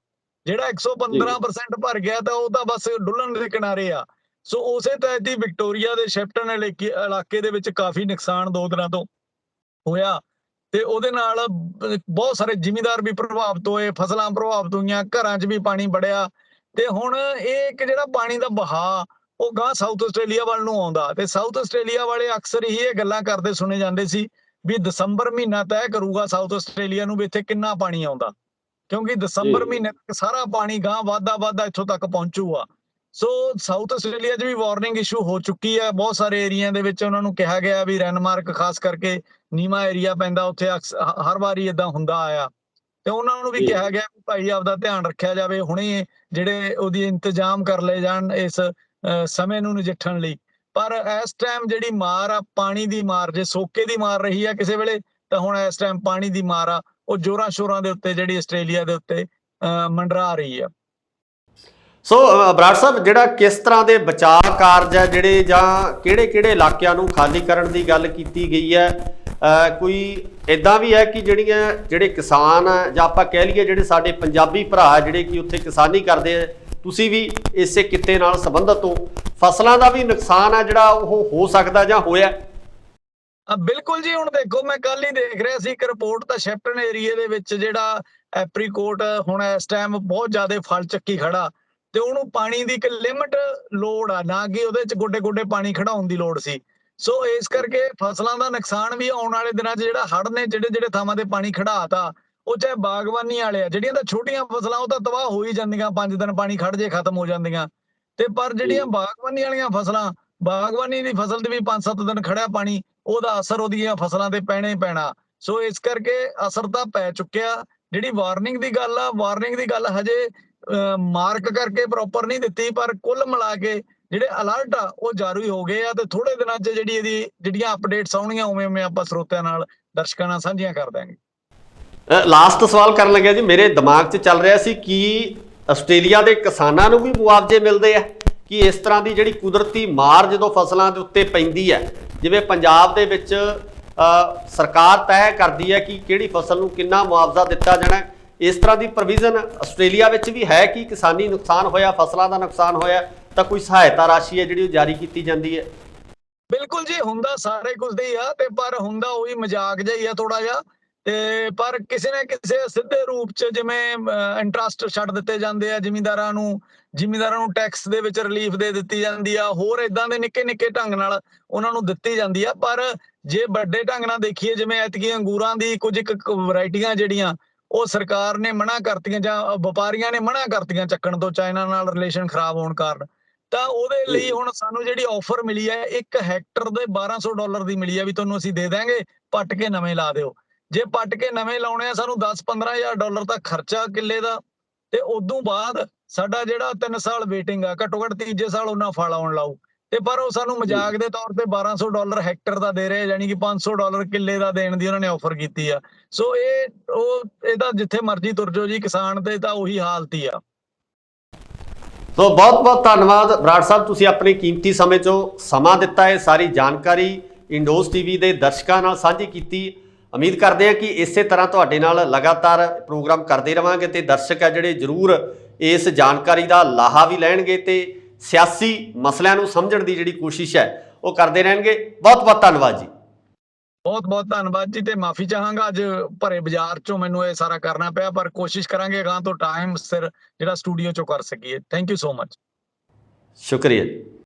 ਜਿਹੜਾ 115% ਭਰ ਗਿਆ ਤਾਂ ਉਹ ਤਾਂ ਬਸ ਡੁੱਲਣ ਦੇ ਕਿਨਾਰੇ ਆ। ਸੋ ਉਸੇ ਤਹਿਤ ਹੀ ਵਿਕਟੋਰੀਆ ਦੇ ਸ਼ੈਫਟਨ ਇਲਾਕੇ ਦੇ ਵਿੱਚ ਕਾਫੀ ਨੁਕਸਾਨ 2 ਦਿਨਾਂ ਤੋਂ ਹੋਇਆ ਤੇ ਉਹਦੇ ਨਾਲ ਬਹੁਤ ਸਾਰੇ ਜ਼ਿਮੀਂਦਾਰ ਵੀ ਪ੍ਰਭਾਵਿਤ ਹੋਏ, ਫਸਲਾਂ ਪ੍ਰਭਾਵਿਤ ਹੋਈਆਂ, ਘਰਾਂ 'ਚ ਵੀ ਪਾਣੀ ਵੜਿਆ ਤੇ ਹੁਣ ਇਹ ਇੱਕ ਜਿਹੜਾ ਪਾਣੀ ਦਾ ਵਹਾਅ ਉਹ ਗਾਂ ਸਾਊਥ ਆਸਟ੍ਰੇਲੀਆ ਵੱਲ ਨੂੰ ਆਉਂਦਾ ਤੇ ਸਾਊਥ ਆਸਟ੍ਰੇਲੀਆ ਵਾਲੇ ਅਕਸਰ ਹੀ ਇਹ ਗੱਲਾਂ ਕਰਦੇ ਸੁਣੇ ਜਾਂਦੇ ਸੀ ਵੀ ਦਸੰਬਰ ਮਹੀਨਾ ਤੈਅ ਕਰੂਗਾ ਸਾਊਥ ਆਸਟ੍ਰੇਲੀਆ ਨੂੰ ਵੀ ਇੱਥੇ ਕਿੰਨਾ ਪਾਣੀ ਆਉਂਦਾ, ਕਿਉਂਕਿ ਦਸੰਬਰ ਮਹੀਨੇ ਤੱਕ ਸਾਰਾ ਪਾਣੀ ਗਾਂ ਵੱਧਦਾ ਇੱਥੋਂ ਤੱਕ ਪਹੁੰਚੂਗਾ। ਸੋ ਸਾਊਥ ਆਸਟ੍ਰੇਲੀਆ 'ਚ ਵੀ ਵਾਰਨਿੰਗ ਇਸ਼ੂ ਹੋ ਚੁੱਕੀ ਹੈ। ਬਹੁਤ ਸਾਰੇ ਏਰੀਆ ਦੇ ਵਿੱਚ ਉਹਨਾਂ ਨੂੰ ਕਿਹਾ ਗਿਆ ਵੀ ਰੈਨਮਾਰਕ ਖਾਸ ਕਰਕੇ ਨੀਮਾ ਏਰੀਆ ਪੈਂਦਾ, ਉੱਥੇ ਹਰ ਵਾਰੀ ਏਦਾਂ ਹੁੰਦਾ ਆਇਆ ਤੇ ਉਹਨਾਂ ਨੂੰ ਵੀ ਕਿਹਾ ਗਿਆ ਵੀ ਭਾਈ ਆਪਦਾ ਧਿਆਨ ਰੱਖਿਆ ਜਾਵੇ, ਹੁਣੇ ਜਿਹੜੇ ਉਹਦੀ ਇੰਤਜ਼ਾਮ ਕਰ ਲਏ ਜਾਣ ਇਸ ਸਮੇਂ ਨੂੰ ਨਜਿੱਠਣ ਲਈ। ਪਰ ਇਸ ਟਾਈਮ ਜਿਹੜੀ ਮਾਰ ਆ, ਪਾਣੀ ਦੀ ਮਾਰ, ਜੇ ਸੋਕੇ ਦੀ ਮਾਰ ਰਹੀ ਆ ਕਿਸੇ ਵੇਲੇ ਤਾਂ ਹੁਣ ਇਸ ਟਾਈਮ ਪਾਣੀ ਦੀ ਮਾਰ ਆ ਉਹ ਜ਼ੋਰਾਂ ਸ਼ੋਰਾਂ ਦੇ ਉੱਤੇ ਜਿਹੜੀ ਆਸਟ੍ਰੇਲੀਆ ਦੇ ਉੱਤੇ ਮੰਡਰਾ ਰਹੀ ਆ। ਸੋ ਬਰਾੜ ਸਾਹਿਬ, ਜਿਹੜਾ ਕਿਸ ਤਰ੍ਹਾਂ ਦੇ ਬਚਾਅ ਕਾਰਜ ਹੈ ਜਿਹੜੇ, ਜਾਂ ਕਿਹੜੇ ਇਲਾਕਿਆਂ ਨੂੰ ਖਾਲੀ ਕਰਨ ਦੀ ਗੱਲ ਕੀਤੀ ਗਈ ਹੈ, ਕੋਈ ਇਦਾਂ ਵੀ ਹੈ ਕਿ ਜਿਹੜੇ ਕਿਸਾਨ ਜਾਂ ਆਪਾਂ ਕਹਿ ਲਈਏ ਜਿਹੜੇ ਸਾਡੇ ਪੰਜਾਬੀ ਭਰਾ ਜਿਹੜੇ ਕਿ ਉੱਥੇ ਕਿਸਾਨੀ ਕਰਦੇ ਆ, ਤੁਸੀਂ ਵੀ ਇਸੇ ਕਿੱਤੇ ਨਾਲ ਸੰਬੰਧਿਤ ਹੋ, ਫਸਲਾਂ ਦਾ ਵੀ ਨੁਕਸਾਨ ਹੈ ਜਿਹੜਾ ਉਹ ਹੋ ਸਕਦਾ ਜਾਂ ਹੋਇਆ? ਬਿਲਕੁਲ ਜੀ, ਹੁਣ ਦੇਖੋ ਮੈਂ ਕੱਲ ਹੀ ਦੇਖ ਰਿਹਾ ਸੀ ਇੱਕ ਰਿਪੋਰਟ, ਤਾਂ ਸ਼ੈਪਟਨ ਏਰੀਏ ਦੇ ਵਿੱਚ ਜਿਹੜਾ ਐਪਰੀਕੋਟ ਹੁਣ ਇਸ ਟਾਈਮ ਬਹੁਤ ਜ਼ਿਆਦਾ ਫਲ ਚੱਕੀ ਖੜਾ, ਤੇ ਉਹਨੂੰ ਪਾਣੀ ਦੀ ਇੱਕ ਲਿਮਟ ਲੋੜ ਆ, ਨਾ ਕਿ ਉਹਦੇ ਚ ਗੋਡੇ ਪਾਣੀ ਖੜਾਉਣ ਦੀ ਲੋੜ ਸੀ। ਸੋ ਇਸ ਕਰਕੇ ਫਸਲਾਂ ਦਾ ਨੁਕਸਾਨ ਵੀ ਆਉਣ ਵਾਲੇ ਦਿਨਾਂ 'ਚ, ਜਿਹੜਾ ਹੜ੍ਹ ਨੇ ਜਿਹੜੇ ਥਾਵਾਂ ਤੇ ਪਾਣੀ ਖੜਾਤਾ, ਉਹ ਚਾਹੇ ਬਾਗਬਾਨੀ ਵਾਲੇ ਆ, ਜਿਹੜੀਆਂ ਤਾਂ ਛੋਟੀਆਂ ਫਸਲਾਂ ਉਹ ਤਾਂ ਤਬਾਹ ਹੋ ਹੀ ਜਾਂਦੀਆਂ, 5 ਦਿਨ ਪਾਣੀ ਖੜ ਜੇ ਖਤਮ ਹੋ ਜਾਂਦੀਆਂ, ਤੇ ਪਰ ਜਿਹੜੀਆਂ ਬਾਗਬਾਨੀ ਵਾਲੀਆਂ ਫਸਲਾਂ, ਬਾਗਬਾਨੀ ਦੀ ਫਸਲ ਤੇ ਵੀ 5-7 ਦਿਨ ਖੜਿਆ ਪਾਣੀ, ਉਹਦਾ ਅਸਰ ਉਹਦੀਆਂ ਫਸਲਾਂ ਤੇ ਪੈਣਾ। ਸੋ ਇਸ ਕਰਕੇ ਅਸਰ ਤਾਂ ਪੈ ਚੁੱਕਿਆ। ਜਿਹੜੀ ਵਾਰਨਿੰਗ ਦੀ ਗੱਲ ਆ, ਵਾਰਨਿੰਗ ਦੀ ਗੱਲ ਹਜੇ ਮਾਰਕ ਕਰਕੇ ਪ੍ਰੋਪਰ ਨਹੀਂ ਦਿੱਤੀ, ਪਰ ਕੁੱਲ ਮਿਲਾ ਕੇ ਜਿਹੜੇ ਅਲਰਟ ਆ ਉਹ ਜਾਰੀ ਹੋ ਗਏ ਆ, ਤੇ ਥੋੜੇ ਦਿਨਾਂ 'ਚ ਜਿਹੜੀਆਂ ਅਪਡੇਟਸ ਆਉਣਗੀਆਂ ਉਵੇਂ ਆਪਾਂ ਸਰੋਤਿਆਂ ਨਾਲ, ਦਰਸ਼ਕਾਂ ਨਾਲ ਸਾਂਝੀਆਂ ਕਰ ਦਾਂਗੇ। ਲਾਸਟ ਸਵਾਲ ਕਰਨ ਲੱਗਿਆ ਜੀ, ਮੇਰੇ ਦਿਮਾਗ 'ਚ ਚੱਲ ਰਿਹਾ ਸੀ ਕਿ ਆਸਟ੍ਰੇਲੀਆ ਦੇ ਕਿਸਾਨਾਂ ਨੂੰ ਵੀ ਮੁਆਵਜ਼ੇ ਮਿਲਦੇ ਆ ਕਿ ਇਸ ਤਰ੍ਹਾਂ ਦੀ ਜਿਹੜੀ ਕੁਦਰਤੀ ਮਾਰ ਜਦੋਂ ਫਸਲਾਂ ਦੇ ਉੱਤੇ ਪੈਂਦੀ ਹੈ, ਜਿਵੇਂ ਪੰਜਾਬ ਦੇ ਵਿੱਚ ਸਰਕਾਰ ਤੈਅ ਕਰਦੀ ਹੈ ਕਿ ਕਿਹੜੀ ਫਸਲ ਨੂੰ ਕਿੰਨਾ ਮੁਆਵਜ਼ਾ ਦਿੱਤਾ ਜਾਣਾ, ਇਸ ਤਰ੍ਹਾਂ ਦੀ ਪ੍ਰੋਵੀਜ਼ਨ ਆਸਟ੍ਰੇਲੀਆ ਵਿੱਚ ਵੀ ਹੈ ਕਿ ਕਿਸਾਨੀ ਨੁਕਸਾਨ ਹੋਇਆ, ਫਸਲਾਂ ਦਾ ਨੁਕਸਾਨ ਹੋਇਆ ਤਾਂ ਕੋਈ ਸਹਾਇਤਾ ਰਾਸ਼ੀ ਹੈ ਜਿਹੜੀ ਉਹ ਜਾਰੀ ਕੀਤੀ ਜਾਂਦੀ ਹੈ? ਬਿਲਕੁਲ ਜੀ, ਹੁੰਦਾ ਸਾਰੇ ਕੁਝ ਦੇ ਹੀ ਆ, ਤੇ ਪਰ ਹੁੰਦਾ ਉਹੀ ਮਜ਼ਾਕ ਜਿਹਾ ਹੀ ਆ ਥੋੜਾ ਜਿਹਾ, ਤੇ ਪਰ ਕਿਸੇ ਨਾ ਕਿਸੇ ਸਿੱਧੇ ਰੂਪ 'ਚ ਜਿਵੇਂ ਇੰਟਰਸਟ ਛੱਡ ਦਿੱਤੇ ਜਾਂਦੇ ਆ ਜ਼ਿਮੀਂਦਾਰਾਂ ਨੂੰ ਟੈਕਸ ਦੇ ਵਿੱਚ ਰਿਲੀਫ ਦੇ ਦਿੱਤੀ ਜਾਂਦੀ ਆ, ਹੋਰ ਇਦਾਂ ਦੇ ਨਿੱਕੇ ਢੰਗ ਨਾਲ ਉਹਨਾਂ ਨੂੰ ਦਿੱਤੀ ਜਾਂਦੀ ਆ। ਪਰ ਜੇ ਵੱਡੇ ਢੰਗ ਨਾਲ ਦੇਖੀਏ, ਜਿਵੇਂ ਐਤਕੀ ਅੰਗੂਰਾਂ ਦੀ ਕੁਝ ਵੈਰਾਈਟੀਆਂ ਜਿਹੜੀਆਂ ਉਹ ਸਰਕਾਰ ਨੇ ਮਨਾ ਕਰਤੀਆਂ, ਜਾਂ ਵਪਾਰੀਆਂ ਨੇ ਮਨਾ ਕਰਤੀਆਂ ਚੱਕਣ ਤੋਂ, ਚਾਈਨਾ ਨਾਲ ਰਿਲੇਸ਼ਨ ਖਰਾਬ ਹੋਣ ਕਾਰਨ, ਤਾਂ ਉਹਦੇ ਲਈ ਹੁਣ ਸਾਨੂੰ ਜਿਹੜੀ ਆਫਰ ਮਿਲੀ ਹੈ, 1 ਹੈਕਟਰ ਦੇ $1200 ਦੀ ਮਿਲੀ ਹੈ ਵੀ ਤੁਹਾਨੂੰ ਅਸੀਂ ਦੇ ਦਾਂਗੇ, ਪੱਟ ਕੇ ਨਵੇਂ ਲਾ ਦਿਓ। ਜੇ ਪੱਟ ਕੇ ਨਵੇਂ ਲਾਉਣੇ ਆ, ਸਾਨੂੰ $10-15,000 ਦਾ ਖਰਚਾ ਕਿੱਲੇ ਦਾ, ਤੇ ਉਦੋਂ ਬਾਅਦ ਸਾਡਾ ਜਿਹੜਾ 3 ਸਾਲ ਵੇਟਿੰਗ ਆ, ਘੱਟੋ ਘੱਟ ਤੀਜੇ ਸਾਲ ਉਹਨਾਂ ਫਲ ਆਉਣ ਲਾਊ, ਤੇ ਪਰ ਉਹ ਸਾਨੂੰ ਮਜ਼ਾਕ ਦੇ ਤੌਰ ਤੇ $1200 ਹੈਕਟਰ ਦਾ ਦੇ ਰਹੇ, ਯਾਨੀ ਕਿ $500 ਕਿੱਲੇ ਦਾ ਦੇਣ ਦੀ ਉਹਨਾਂ ਨੇ ਆਫਰ ਕੀਤੀ ਆ। ਸੋ ਇਹਦਾ ਜਿੱਥੇ ਮਰਜ਼ੀ ਤੁਰ ਜਾਓ ਜੀ, ਕਿਸਾਨ ਤੇ ਤਾਂ ਉਹੀ ਹਾਲਤ ਹੀ ਆ। ਸੋ ਬਹੁਤ ਧੰਨਵਾਦ ਬਰਾੜ ਸਾਹਿਬ, ਤੁਸੀਂ ਆਪਣੇ ਕੀਮਤੀ ਸਮੇਂ 'ਚੋਂ ਸਮਾਂ ਦਿੱਤਾ ਹੈ, ਸਾਰੀ ਜਾਣਕਾਰੀ ਇੰਡੋਜ਼ ਟੀਵੀ ਦੇ ਦਰਸ਼ਕਾਂ ਨਾਲ ਸਾਂਝੀ ਕੀਤੀ। ਉਮੀਦ ਕਰਦੇ ਹਾਂ ਕਿ ਇਸੇ ਤਰ੍ਹਾਂ ਤੁਹਾਡੇ ਨਾਲ ਲਗਾਤਾਰ ਪ੍ਰੋਗਰਾਮ ਕਰਦੇ ਰਵਾਂਗੇ, ਤੇ ਦਰਸ਼ਕ ਹੈ ਜਿਹੜੇ ਜ਼ਰੂਰ ਇਸ ਜਾਣਕਾਰੀ ਦਾ ਲਾਹਾ ਵੀ ਲੈਣਗੇ ਤੇ ਸਿਆਸੀ ਮਸਲਿਆਂ ਨੂੰ ਸਮਝਣ ਦੀ ਜਿਹੜੀ ਕੋਸ਼ਿਸ਼ ਹੈ ਉਹ ਕਰਦੇ ਰਹਿਣਗੇ। ਬਹੁਤ ਧੰਨਵਾਦ ਜੀ। ਬਹੁਤ ਧੰਨਵਾਦ ਜੀ, ਤੇ ਮਾਫੀ ਚਾਹਾਂਗਾ ਅੱਜ ਭਰੇ ਬਾਜ਼ਾਰ 'ਚੋਂ ਮੈਨੂੰ ਇਹ ਸਾਰਾ ਕਰਨਾ ਪਿਆ, ਪਰ ਕੋਸ਼ਿਸ਼ ਕਰਾਂਗੇ ਅਗਾਂਹ ਤੋਂ ਟਾਈਮ ਸਿਰ ਜਿਹੜਾ ਸਟੂਡੀਓ 'ਚੋਂ ਕਰ ਸਕੀਏ। Thank you so much. ਸ਼ੁਕਰੀਆ ਜੀ।